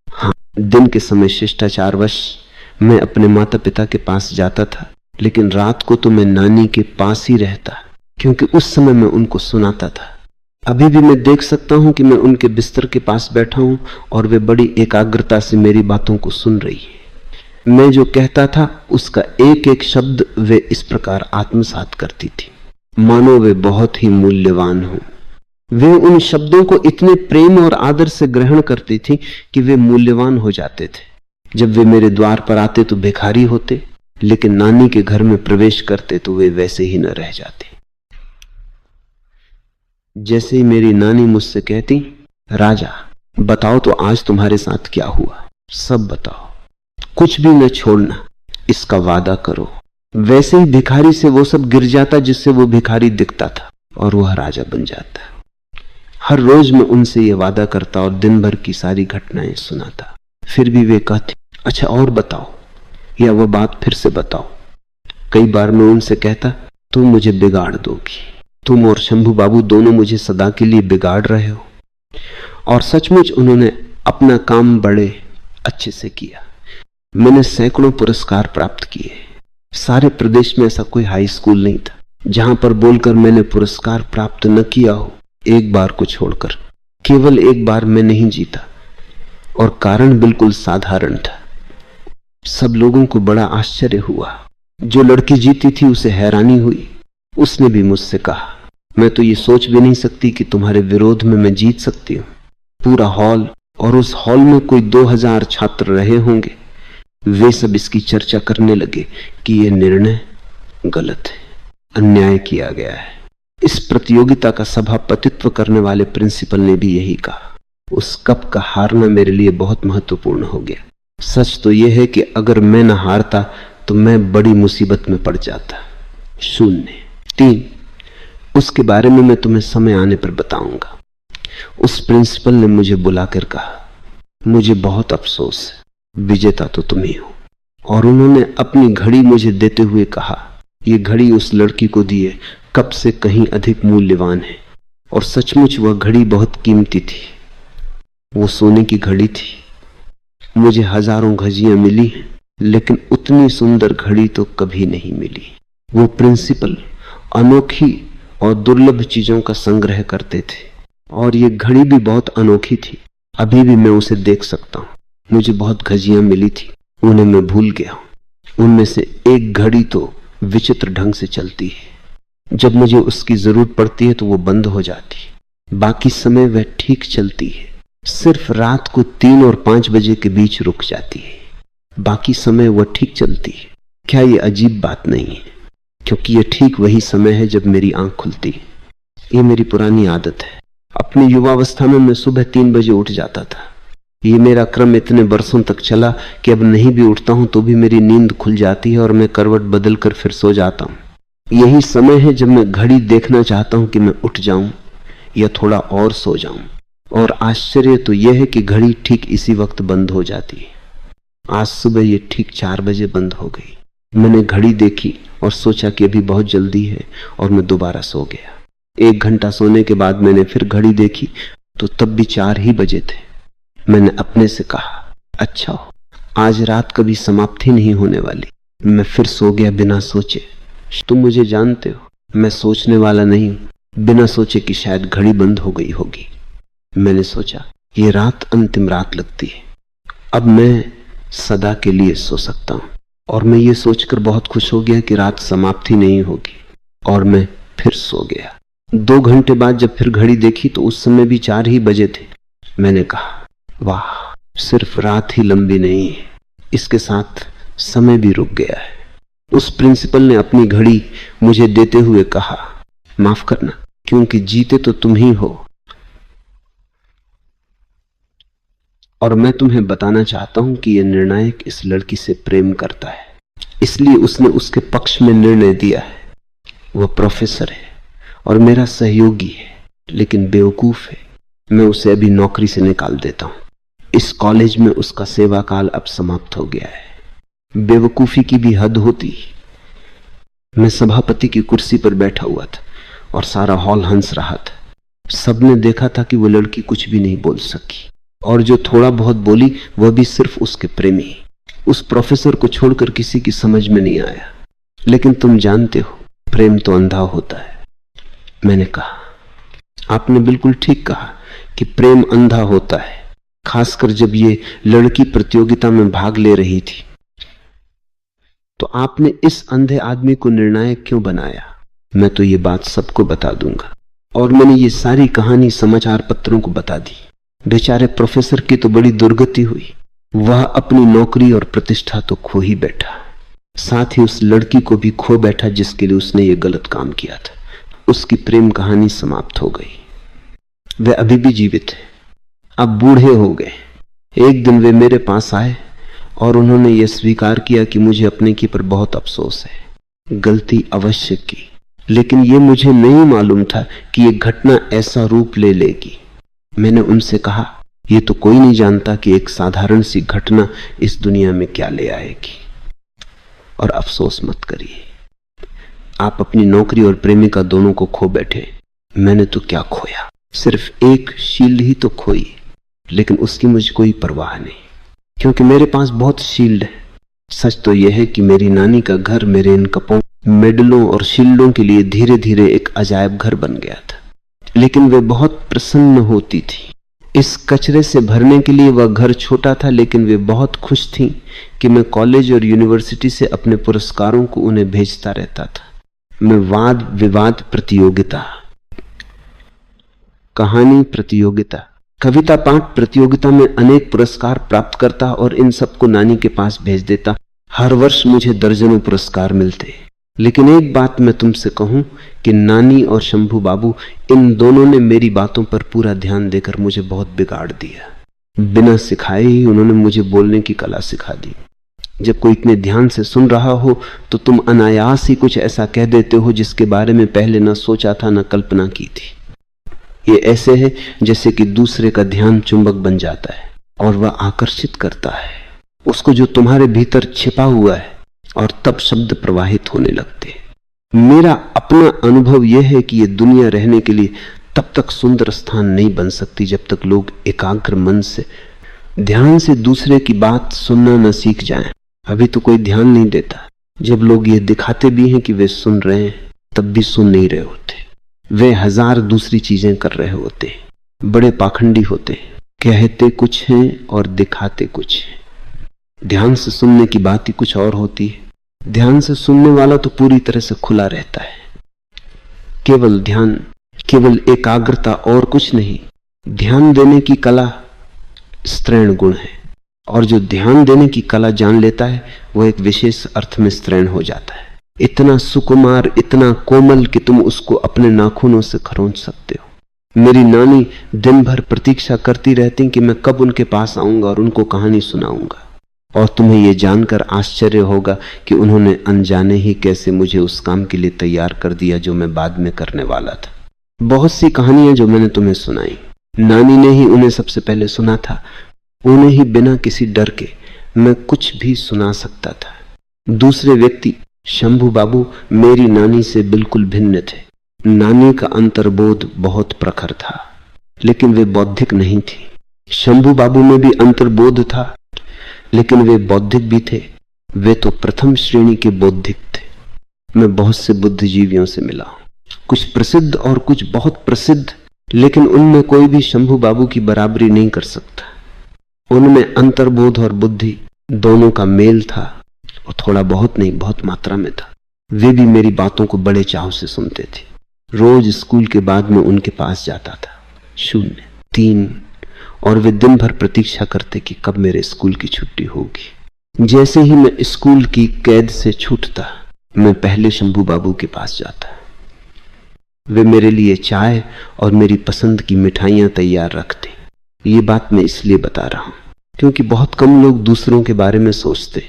हाँ, दिन के समय शिष्टाचारवश मैं अपने माता पिता के पास जाता था, लेकिन रात को तो मैं नानी के पास ही रहता, क्योंकि उस समय मैं उनको सुनाता था। अभी भी मैं देख सकता हूं कि मैं उनके बिस्तर के पास बैठा हूं और वे बड़ी एकाग्रता से मेरी बातों को सुन रही है। मैं जो कहता था उसका एक एक शब्द वे इस प्रकार आत्मसात करती थी, मानो वे बहुत ही मूल्यवान हों। वे उन शब्दों को इतने प्रेम और आदर से ग्रहण करती थी कि वे मूल्यवान हो जाते थे। जब वे मेरे द्वार पर आते तो भिखारी होते, लेकिन नानी के घर में प्रवेश करते तो वे वैसे ही न रह जाते। जैसे ही मेरी नानी मुझसे कहती, राजा बताओ तो आज तुम्हारे साथ क्या हुआ, सब बताओ, कुछ भी न छोड़ना, इसका वादा करो। वैसे ही भिखारी से वो सब गिर जाता जिससे वो भिखारी दिखता था और वह राजा बन जाता। हर रोज मैं उनसे ये वादा करता और दिन भर की सारी घटनाएं सुनाता। फिर भी वे कहते, अच्छा और बताओ, या वह बात फिर से बताओ। कई बार मैं उनसे कहता, तुम मुझे बिगाड़ दोगी, तुम और शंभू बाबू दोनों मुझे सदा के लिए बिगाड़ रहे हो। और सचमुच उन्होंने अपना काम बड़े अच्छे से किया। मैंने सैकड़ों पुरस्कार प्राप्त किए। सारे प्रदेश में ऐसा कोई हाई स्कूल नहीं था जहां पर बोलकर मैंने पुरस्कार प्राप्त न किया हो, एक बार को छोड़कर। केवल एक बार मैं नहीं जीता, और कारण बिल्कुल साधारण था। सब लोगों को बड़ा आश्चर्य हुआ। जो लड़की जीती थी उसे हैरानी हुई। उसने भी मुझसे कहा, मैं तो ये सोच भी नहीं सकती कि तुम्हारे विरोध में मैं जीत सकती हूँ। पूरा हॉल, और उस हॉल में कोई 2000 छात्र रहे होंगे, वे सब इसकी चर्चा करने लगे कि यह निर्णय गलत है, अन्याय किया गया है। इस प्रतियोगिता का सभापतित्व करने वाले प्रिंसिपल ने भी यही कहा। उस कप का हारना मेरे लिए बहुत महत्वपूर्ण हो गया। सच तो यह है कि अगर मैं न हारता तो मैं बड़ी मुसीबत में पड़ जाता। 03 उसके बारे में मैं तुम्हें समय आने पर बताऊंगा। उस प्रिंसिपल ने मुझे बुलाकर कहा, मुझे बहुत अफसोस है, विजेता तो तुम ही हो। और उन्होंने अपनी घड़ी मुझे देते हुए कहा, यह घड़ी उस लड़की को दी है, कप से कहीं अधिक मूल्यवान है, और सचमुच वह घड़ी बहुत कीमती थी। वो सोने की घड़ी थी। मुझे हजारों घड़ियां मिली, लेकिन उतनी सुंदर घड़ी तो कभी नहीं मिली। वो प्रिंसिपल अनोखी और दुर्लभ चीजों का संग्रह करते थे, और ये घड़ी भी बहुत अनोखी थी। अभी भी मैं उसे देख सकता हूँ। मुझे बहुत घड़ियां मिली थी, उन्हें मैं भूल गया हूं। उनमें से एक घड़ी तो विचित्र ढंग से चलती है। जब मुझे उसकी जरूरत पड़ती है तो वो बंद हो जाती है। बाकी समय वह ठीक चलती है। सिर्फ रात को 3 और 5 बजे के बीच रुक जाती है। बाकी समय वह ठीक चलती है। क्या ये अजीब बात नहीं है? क्योंकि यह ठीक वही समय है जब मेरी आंख खुलती है। ये मेरी पुरानी आदत है। अपनी युवावस्था में मैं सुबह 3 बजे उठ जाता था। ये मेरा क्रम इतने बरसों तक चला कि अब नहीं भी उठता हूं तो भी मेरी नींद खुल जाती है और मैं करवट बदल कर फिर सो जाता हूं। यही समय है जब मैं घड़ी देखना चाहता हूं कि मैं उठ जाऊं या थोड़ा और सो जाऊं। और आश्चर्य तो यह है कि घड़ी ठीक इसी वक्त बंद हो जाती है। आज सुबह ये ठीक 4 बजे बंद हो गई। मैंने घड़ी देखी और सोचा कि अभी बहुत जल्दी है, और मैं दोबारा सो गया। 1 घंटा सोने के बाद मैंने फिर घड़ी देखी तो तब भी 4 ही बजे थे। मैंने अपने से कहा, अच्छा हो, आज रात कभी समाप्ति नहीं होने वाली। मैं फिर सो गया बिना सोचे। तुम मुझे जानते हो, मैं सोचने वाला नहीं हूं। बिना सोचे कि शायद घड़ी बंद हो गई होगी, मैंने सोचा ये रात अंतिम रात लगती है। अब मैं सदा के लिए सो सकता हूं। और मैं ये सोचकर बहुत खुश हो गया कि रात समाप्ति नहीं होगी, और मैं फिर सो गया। 2 घंटे बाद जब फिर घड़ी देखी तो उस समय भी 4 ही बजे थे। मैंने कहा, वाह, सिर्फ रात ही लंबी नहीं है, इसके साथ समय भी रुक गया है। उस प्रिंसिपल ने अपनी घड़ी मुझे देते हुए कहा, माफ करना, क्योंकि जीते तो तुम ही हो, और मैं तुम्हें बताना चाहता हूं कि यह निर्णायक इस लड़की से प्रेम करता है, इसलिए उसने उसके पक्ष में निर्णय दिया है। वह प्रोफेसर है और मेरा सहयोगी है, लेकिन बेवकूफ है। मैं उसे अभी नौकरी से निकाल देता हूं। इस कॉलेज में उसका सेवा काल अब समाप्त हो गया है। बेवकूफी की भी हद होती। मैं सभापति की कुर्सी पर बैठा हुआ था और सारा हॉल हंस रहा था। सबने देखा था कि वो लड़की कुछ भी नहीं बोल सकी, और जो थोड़ा बहुत बोली वह भी सिर्फ उसके प्रेमी। उस प्रोफेसर को छोड़कर किसी की समझ में नहीं आया। लेकिन तुम जानते हो, प्रेम तो अंधा होता है। मैंने कहा, आपने बिल्कुल ठीक कहा कि प्रेम अंधा होता है, खासकर जब ये लड़की प्रतियोगिता में भाग ले रही थी। तो आपने इस अंधे आदमी को निर्णायक क्यों बनाया? मैं तो ये बात सबको बता दूंगा। और मैंने ये सारी कहानी समाचार पत्रों को बता दी। बेचारे प्रोफेसर की तो बड़ी दुर्गति हुई। वह अपनी नौकरी और प्रतिष्ठा तो खो ही बैठा, साथ ही उस लड़की को भी खो बैठा जिसके लिए उसने ये गलत काम किया था। उसकी प्रेम कहानी समाप्त हो गई। वे अभी भी जीवित है, अब बूढ़े हो गए। एक दिन वे मेरे पास आए और उन्होंने यह स्वीकार किया कि मुझे अपने की पर बहुत अफसोस है, गलती अवश्य की, लेकिन यह मुझे नहीं मालूम था कि यह घटना ऐसा रूप ले लेगी। मैंने उनसे कहा, यह तो कोई नहीं जानता कि एक साधारण सी घटना इस दुनिया में क्या ले आएगी। और अफसोस मत करिए, आप अपनी नौकरी और प्रेमिका दोनों को खो बैठे। मैंने तो क्या खोया, सिर्फ एक शील्ड ही तो खोई, लेकिन उसकी मुझे कोई परवाह नहीं, क्योंकि मेरे पास बहुत शील्ड है। सच तो यह है कि मेरी नानी का घर मेरे इन कपों, मेडलों और शील्डों के लिए धीरे धीरे एक अजायब घर बन गया था। लेकिन वे बहुत प्रसन्न होती थी। इस कचरे से भरने के लिए वह घर छोटा था, लेकिन वे बहुत खुश थीं कि मैं कॉलेज और यूनिवर्सिटी से अपने पुरस्कारों को उन्हें भेजता रहता था। मैं वाद विवाद प्रतियोगिता, कहानी प्रतियोगिता, कविता पाठ प्रतियोगिता में अनेक पुरस्कार प्राप्त करता और इन सबको नानी के पास भेज देता। हर वर्ष मुझे दर्जनों पुरस्कार मिलते। लेकिन एक बात मैं तुमसे कहूं कि नानी और शंभू बाबू, इन दोनों ने मेरी बातों पर पूरा ध्यान देकर मुझे बहुत बिगाड़ दिया। बिना सिखाए ही उन्होंने मुझे बोलने की कला सिखा दी। जब कोई इतने ध्यान से सुन रहा हो तो तुम अनायास ही कुछ ऐसा कह देते हो जिसके बारे में पहले न सोचा था, न कल्पना की थी। ये ऐसे है जैसे कि दूसरे का ध्यान चुंबक बन जाता है और वह आकर्षित करता है उसको जो तुम्हारे भीतर छिपा हुआ है, और तब शब्द प्रवाहित होने लगते हैं। मेरा अपना अनुभव यह है कि ये दुनिया रहने के लिए तब तक सुंदर स्थान नहीं बन सकती जब तक लोग एकाग्र मन से ध्यान से दूसरे की बात सुनना न सीख जाएं। अभी तो कोई ध्यान नहीं देता। जब लोग ये दिखाते भी हैं कि वे सुन रहे हैं, तब भी सुन नहीं रहे होते। वे हजार दूसरी चीजें कर रहे होते हैं। बड़े पाखंडी होते हैं, कहते कुछ हैं और दिखाते कुछ हैं। ध्यान से सुनने की बात ही कुछ और होती है। ध्यान से सुनने वाला तो पूरी तरह से खुला रहता है। केवल ध्यान, केवल एकाग्रता और कुछ नहीं। ध्यान देने की कला स्त्रैण गुण है, और जो ध्यान देने की कला जान लेता है वह एक विशेष अर्थ में स्त्रैण हो जाता है। इतना सुकुमार, इतना कोमल कि तुम उसको अपने नाखूनों से खरोंच सकते हो। मेरी नानी दिन भर प्रतीक्षा करती रहती कि मैं कब उनके पास आऊंगा और उनको कहानी सुनाऊंगा। और तुम्हें यह जानकर आश्चर्य होगा कि उन्होंने अनजाने ही कैसे मुझे उस काम के लिए तैयार कर दिया जो मैं बाद में करने वाला था। बहुत सी कहानियां जो मैंने तुम्हें सुनाई, नानी ने ही उन्हें सबसे पहले सुना था। उन्हें ही बिना किसी डर के मैं कुछ भी सुना सकता था। दूसरे व्यक्ति शंभू बाबू मेरी नानी से बिल्कुल भिन्न थे। नानी का अंतर्बोध बहुत प्रखर था, लेकिन वे बौद्धिक नहीं थी। शंभू बाबू में भी अंतर्बोध था, लेकिन वे बौद्धिक भी थे। वे तो प्रथम श्रेणी के बौद्धिक थे। मैं बहुत से बुद्धिजीवियों से मिला हूं, कुछ प्रसिद्ध और कुछ बहुत प्रसिद्ध, लेकिन उनमें कोई भी शंभू बाबू की बराबरी नहीं कर सकता। उनमें अंतर्बोध और बुद्धि दोनों का मेल था, और थोड़ा बहुत नहीं, बहुत मात्रा में था। वे भी मेरी बातों को बड़े चाव से सुनते थे। रोज स्कूल के बाद में उनके पास जाता था, 0, 3, और वे दिन भर प्रतीक्षा करते कि कब मेरे स्कूल की छुट्टी होगी। जैसे ही मैं स्कूल की कैद से छूटता, मैं पहले शंभू बाबू के पास जाता। वे मेरे लिए चाय और मेरी पसंद की मिठाइयां तैयार रखते। ये बात मैं इसलिए बता रहा हूं क्योंकि बहुत कम लोग दूसरों के बारे में सोचते।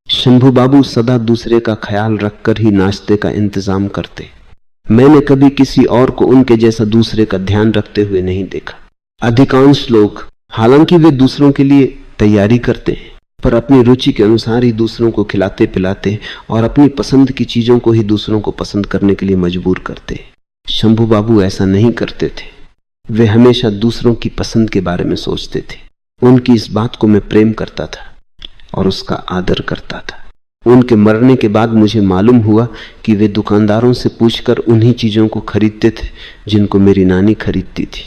शंभू बाबू सदा दूसरे का ख्याल रखकर ही नाश्ते का इंतजाम करते। मैंने कभी किसी और को उनके जैसा दूसरे का ध्यान रखते हुए नहीं देखा। अधिकांश लोग, हालांकि वे दूसरों के लिए तैयारी करते हैं, पर अपनी रुचि के अनुसार ही दूसरों को खिलाते पिलाते और अपनी पसंद की चीजों को ही दूसरों को पसंद करने के लिए मजबूर करते। शंभू बाबू ऐसा नहीं करते थे। वे हमेशा दूसरों की पसंद के बारे में सोचते थे। उनकी इस बात को मैं प्रेम करता था और उसका आदर करता था। उनके मरने के बाद मुझे मालूम हुआ कि वे दुकानदारों से पूछकर उन्हीं चीजों को खरीदते थे जिनको मेरी नानी खरीदती थी।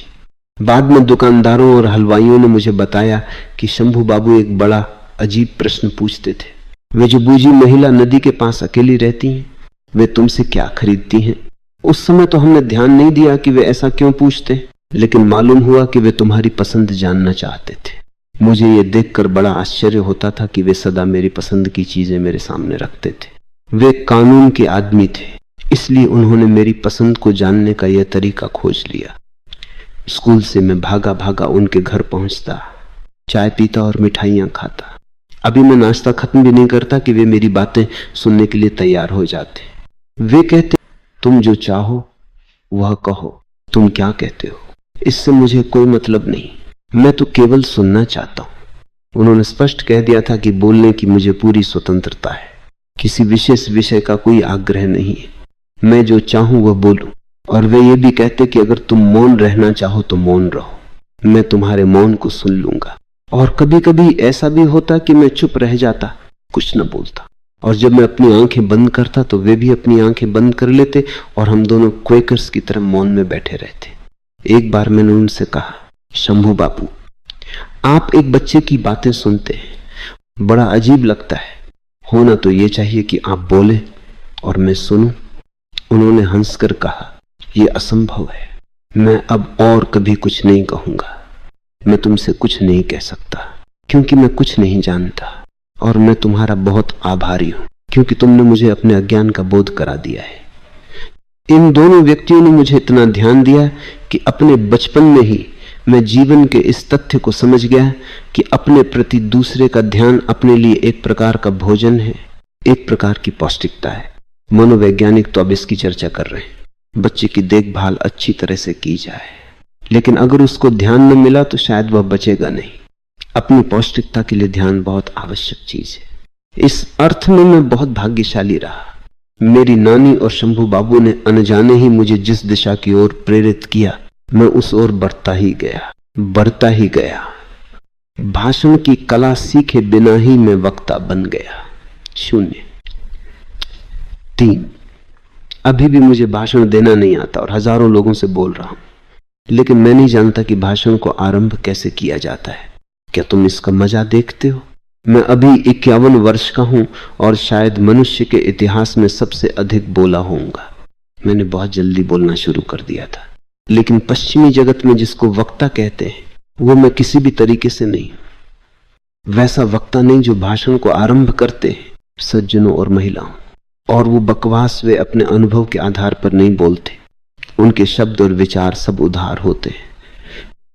बाद में दुकानदारों और हलवाइयों ने मुझे बताया कि शंभू बाबू एक बड़ा अजीब प्रश्न पूछते थे। वे जो बूझी महिला नदी के पास अकेली रहती हैं, वे तुमसे क्या खरीदती हैं? उस समय तो हमने ध्यान नहीं दिया कि वे ऐसा क्यों पूछते, लेकिन मालूम हुआ कि वे तुम्हारी पसंद जानना चाहते थे। मुझे ये देखकर बड़ा आश्चर्य होता था कि वे सदा मेरी पसंद की चीजें मेरे सामने रखते थे। वे कानून के आदमी थे, इसलिए उन्होंने मेरी पसंद को जानने का यह तरीका खोज लिया। स्कूल से मैं भागा भागा उनके घर पहुंचता, चाय पीता और मिठाइयां खाता। अभी मैं नाश्ता खत्म भी नहीं करता कि वे मेरी बातें सुनने के लिए तैयार हो जाते। वे कहते, तुम जो चाहो वह कहो, तुम क्या कहते हो इससे मुझे कोई मतलब नहीं, मैं तो केवल सुनना चाहता हूं। उन्होंने स्पष्ट कह दिया था कि बोलने की मुझे पूरी स्वतंत्रता है, किसी विशेष विषय का कोई आग्रह नहीं है, मैं जो चाहूं वह बोलूं। और वे ये भी कहते कि अगर तुम मौन रहना चाहो तो मौन रहो, मैं तुम्हारे मौन को सुन लूंगा। और कभी कभी ऐसा भी होता कि मैं चुप रह जाता, कुछ न बोलता, और जब मैं अपनी आंखें बंद करता तो वे भी अपनी आंखें बंद कर लेते और हम दोनों क्वेकर्स की तरह मौन में बैठे रहते। एक बार मैंने उनसे कहा, शंभू बाबू, आप एक बच्चे की बातें सुनते हैं, बड़ा अजीब लगता है, होना तो ये चाहिए कि आप बोले और मैं सुनूं। उन्होंने हंसकर कहा, यह असंभव है, मैं अब और कभी कुछ नहीं कहूंगा, मैं तुमसे कुछ नहीं कह सकता क्योंकि मैं कुछ नहीं जानता, और मैं तुम्हारा बहुत आभारी हूं क्योंकि तुमने मुझे अपने अज्ञान का बोध करा दिया है। इन दोनों व्यक्तियों ने मुझे इतना ध्यान दिया कि अपने बचपन में ही मैं जीवन के इस तथ्य को समझ गया कि अपने प्रति दूसरे का ध्यान अपने लिए एक प्रकार का भोजन है, एक प्रकार की पौष्टिकता है। मनोवैज्ञानिक तो अब इसकी चर्चा कर रहे हैं। बच्चे की देखभाल अच्छी तरह से की जाए, लेकिन अगर उसको ध्यान न मिला तो शायद वह बचेगा नहीं। अपनी पौष्टिकता के लिए ध्यान बहुत आवश्यक चीज है। इस अर्थ में मैं बहुत भाग्यशाली रहा मेरी नानी और शंभू बाबू ने अनजाने ही मुझे जिस दिशा की ओर प्रेरित किया, मैं उस ओर बढ़ता ही गया। भाषण की कला सीखे बिना ही मैं वक्ता बन गया। 3 अभी भी मुझे भाषण देना नहीं आता और हजारों लोगों से बोल रहा हूं, लेकिन मैं नहीं जानता कि भाषण को आरंभ कैसे किया जाता है। क्या तुम इसका मजा देखते हो? मैं अभी 51 वर्ष का हूं और शायद मनुष्य के इतिहास में सबसे अधिक बोला होऊंगा। मैंने बहुत जल्दी बोलना शुरू कर दिया था, लेकिन पश्चिमी जगत में जिसको वक्ता कहते हैं वो मैं किसी भी तरीके से नहीं। वैसा वक्ता नहीं जो भाषण को आरंभ करते हैं सज्जनों और महिलाओं, और वो बकवास वे अपने अनुभव के आधार पर नहीं बोलते। उनके शब्द और विचार सब उधार होते हैं।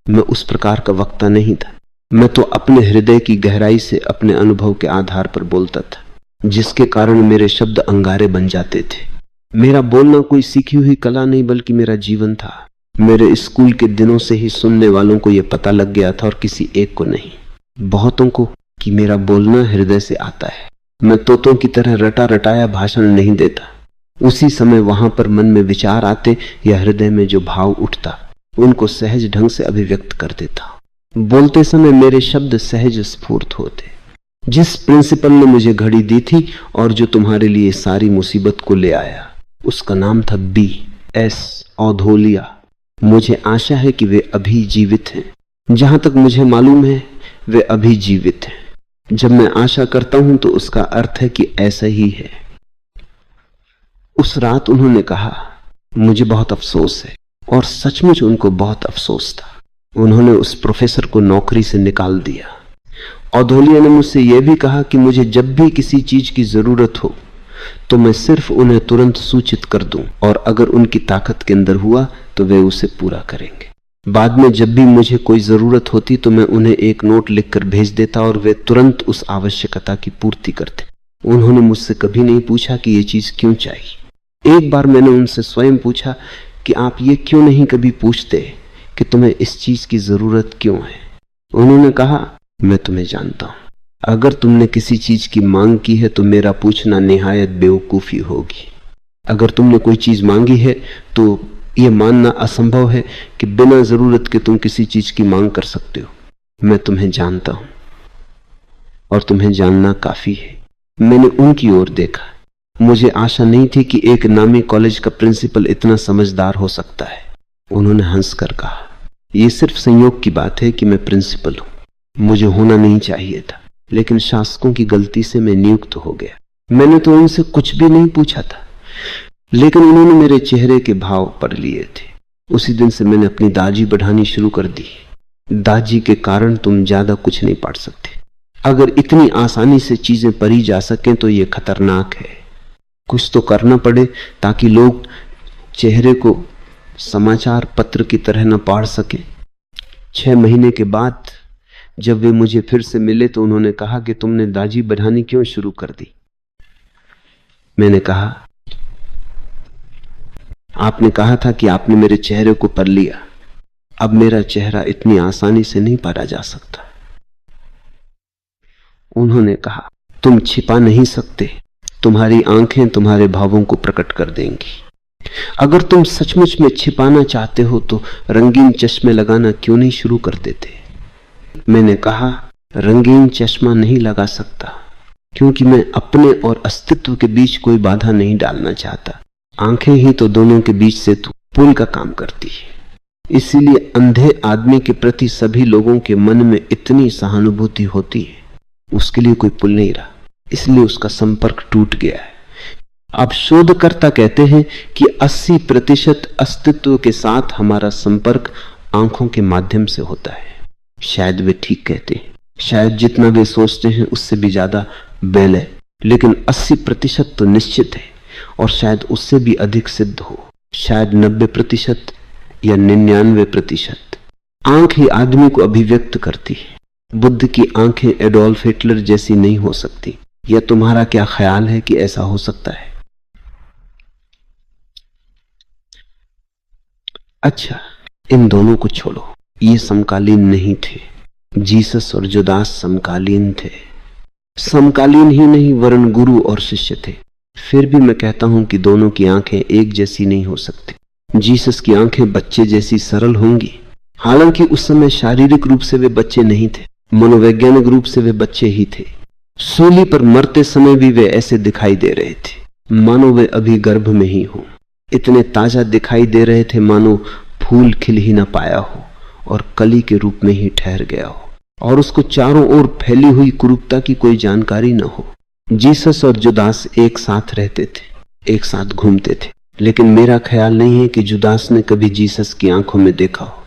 मैं उस प्रकार का वक्ता नहीं था। मैं तो अपने हृदय की गहराई से अपने अनुभव के आधार पर बोलता था, जिसके कारण मेरे शब्द अंगारे बन जाते थे। मेरा बोलना कोई सीखी हुई कला नहीं, बल्कि मेरा जीवन था। मेरे स्कूल के दिनों से ही सुनने वालों को यह पता लग गया था, और किसी एक को नहीं, बहुतों को, कि मेरा बोलना हृदय से आता है। मैं तोतों की तरह रटा रटाया भाषण नहीं देता। उसी समय वहां पर मन में विचार आते या हृदय में जो भाव उठता, उनको सहज ढंग से अभिव्यक्त कर देता। बोलते समय मेरे शब्द सहज स्फूर्त होते। जिस प्रिंसिपल ने मुझे घड़ी दी थी और जो तुम्हारे लिए सारी मुसीबत को ले आया, उसका नाम था B.S. औधोलिया। मुझे आशा है कि वे अभी जीवित हैं। जहां तक मुझे मालूम है वे अभी जीवित हैं। जब मैं आशा करता हूं तो उसका अर्थ है कि ऐसा ही है। उस रात उन्होंने कहा, मुझे बहुत अफसोस है, और सचमुच उनको बहुत अफसोस था। उन्होंने उस प्रोफेसर को नौकरी से निकाल दिया। औधोलिया ने मुझसे यह भी कहा कि मुझे जब भी किसी चीज की जरूरत हो तो मैं सिर्फ उन्हें तुरंत सूचित कर दूं, और अगर उनकी ताकत के अंदर हुआ तो वे उसे पूरा करेंगे। बाद में जब भी मुझे कोई जरूरत होती तो मैं उन्हें एक नोट लिखकर भेज देता और वे तुरंत उस आवश्यकता की पूर्ति करते। उन्होंने मुझसे कभी नहीं पूछा कि ये चीज क्यों चाहिए। एक बार मैंने उनसे स्वयं पूछा कि आप ये क्यों नहीं कभी पूछते कि तुम्हें इस चीज की जरूरत क्यों है। उन्होंने कहा, मैं तुम्हें जानता हूं। अगर तुमने किसी चीज की मांग की है तो मेरा पूछना निहायत बेवकूफी होगी। अगर तुमने कोई चीज मांगी है तो यह मानना असंभव है कि बिना जरूरत के तुम किसी चीज की मांग कर सकते हो। मैं तुम्हें जानता हूं और तुम्हें जानना काफी है। मैंने उनकी ओर देखा। मुझे आशा नहीं थी कि एक नामी कॉलेज का प्रिंसिपल इतना समझदार हो सकता है। उन्होंने हंसकर कहा, यह सिर्फ संयोग की बात है कि मैं प्रिंसिपल हूं। मुझे होना नहीं चाहिए था, लेकिन शासकों की गलती से मैं नियुक्त हो गया। मैंने तो उनसे कुछ भी नहीं पूछा था, लेकिन उन्होंने मेरे चेहरे के भाव पढ़ लिए थे। उसी दिन से मैंने अपनी दाजी बढ़ानी शुरू कर दी। दाजी के कारण तुम ज्यादा कुछ नहीं पढ़ सकते। अगर इतनी आसानी से चीजें पढ़ी जा सकें तो यह खतरनाक है। कुछ तो करना पड़े ताकि लोग चेहरे को समाचार पत्र की तरह न पढ़ सके। 6 महीने के बाद जब वे मुझे फिर से मिले तो उन्होंने कहा कि तुमने दाजी बढ़ानी क्यों शुरू कर दी। मैंने कहा, आपने कहा था कि आपने मेरे चेहरे को पढ़ लिया। अब मेरा चेहरा इतनी आसानी से नहीं पढ़ा जा सकता। उन्होंने कहा, तुम छिपा नहीं सकते। तुम्हारी आंखें तुम्हारे भावों को प्रकट कर देंगी। अगर तुम सचमुच में छिपाना चाहते हो तो रंगीन चश्मे लगाना क्यों नहीं शुरू कर देते। मैंने कहा, रंगीन चश्मा नहीं लगा सकता क्योंकि मैं अपने और अस्तित्व के बीच कोई बाधा नहीं डालना चाहता। आंखें ही तो दोनों के बीच से पुल का काम करती है। इसीलिए अंधे आदमी के प्रति सभी लोगों के मन में इतनी सहानुभूति होती है। उसके लिए कोई पुल नहीं रहा, इसलिए उसका संपर्क टूट गया है। अब शोधकर्ता कहते हैं कि 80% अस्तित्व के साथ हमारा संपर्क आंखों के माध्यम से होता है। शायद वे ठीक कहते हैं, शायद जितना वे सोचते हैं उससे भी ज्यादा बैल है, लेकिन 80% तो निश्चित है, और शायद उससे भी अधिक सिद्ध हो। शायद 90% या 99%। आंख ही आदमी को अभिव्यक्त करती है। बुद्ध की आंखें एडोल्फ हिटलर जैसी नहीं हो सकती। या तुम्हारा क्या ख्याल है कि ऐसा हो सकता है? अच्छा, इन दोनों को छोड़ो, ये समकालीन नहीं थे। जीसस और जुदास समकालीन थे। समकालीन ही नहीं वरन गुरु और शिष्य थे। फिर भी मैं कहता हूं कि दोनों की आंखें एक जैसी नहीं हो सकती। जीसस की आंखें बच्चे जैसी सरल होंगी, हालांकि उस समय शारीरिक रूप से वे बच्चे नहीं थे, मनोवैज्ञानिक रूप से वे बच्चे ही थे। सूली पर मरते समय भी वे ऐसे दिखाई दे रहे थे मानो वे अभी गर्भ में ही हों। इतने ताजा दिखाई दे रहे थे मानो फूल खिल ही न पाया हो और कली के रूप में ही ठहर गया हो, और उसको चारों ओर फैली हुई कुरूपता की कोई जानकारी न हो। जीसस और जुदास एक साथ रहते थे, एक साथ घूमते थे, लेकिन मेरा ख्याल नहीं है कि जुदास ने कभी जीसस की आंखों में देखा हो।